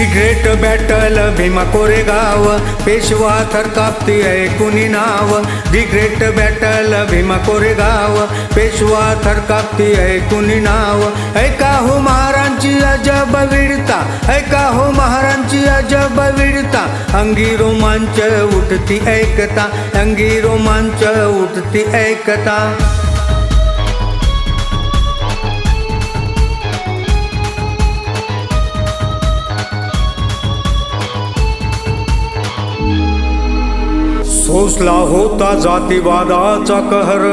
दी great battle Bhima Koregaon, Peshwa थरकापती ऐकुनी नाव. The great battle Bhima Koregaon, Peshwa थरकापती ऐकुनी नाव. ऐका हो महारांची अजब वीरता, ऐका हो महारांची अजब वीरता. अंगी रोमांच उठती ऐकता, अंगी रोमांच उठती ऐकता. सोसला होता जातीवादाचा कहर,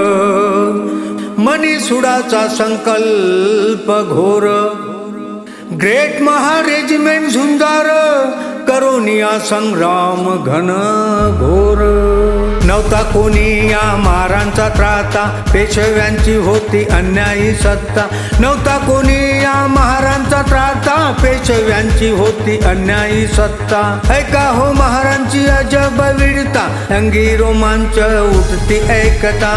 मनीसुडाचा संकल्प घोर. ग्रेट महा रेजिमेंट झुंजार, करोनिया संग्राम घन घोर. नव्हता कोणी या महारांचा त्राता, पेशव्यांची होती अन्यायी सत्ता. नव्हता कोणी या महारांचा त्राता, पेशव्यांची होती अन्यायी सत्ता. ऐका हो महारांची अजब वीरता, अंगी रोमांच उठती ऐकता.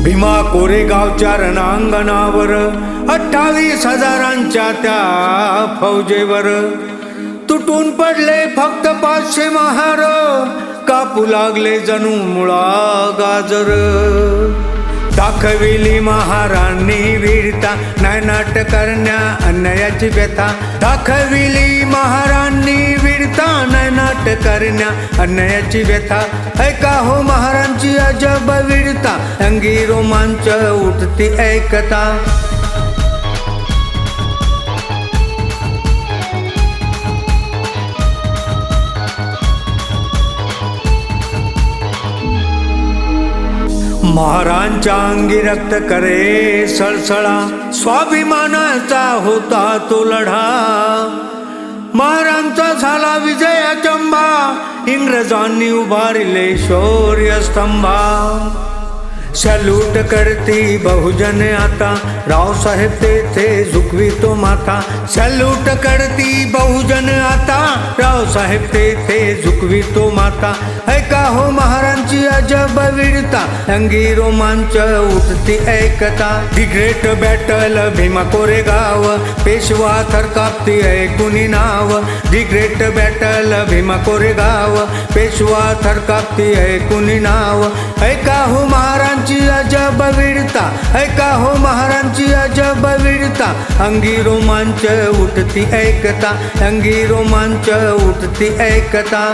भीमा कोरेगावच्या रणांगणावर 28,000 त्या फौजेवर तुटून पडले फक्त 500 महार. कापू लागले जणू मुळा गाजर. दाखविली महारांनी वीरता, नायनाट करण्या अन्यायाची व्यथा. दाखविली महारांनी वीरता, नायनाट करण्या अन्यायाची व्यथा. ऐका हो महारांची अजब वीरता, अंगी रोमांच उठती ऐकता. महारांच्या अंगी रक्त करे सळसळा, स्वाभिमानाचा होता तो लढा. महारांचा झाला विजय अचंबा, इंग्रजांनी उभारिले शौर्य स्तंभा. सॅल्यूट करती बहुजन आता, रावसाहेब तेथे झुकवितो माथा. सॅल्यूट करती बहुजन आता, रावसाहेब तेथे झुकवितो माथा. ऐका हो महारांची अजब वीरता, अंगी रोमांच उठती ऐकता. The great battle Bhima Koregaon, Peshwa थरकापती ऐकुनी नाव. The great battle Bhima Koregaon, Peshwa थरकापती ऐकुनी नाव. ऐका हो महारांची अजब वीरता, ऐका हो महारांची अजब वीरता. अंगी रोमांच उठती ऐकता, अंगी रोमांच उठती ऐकता.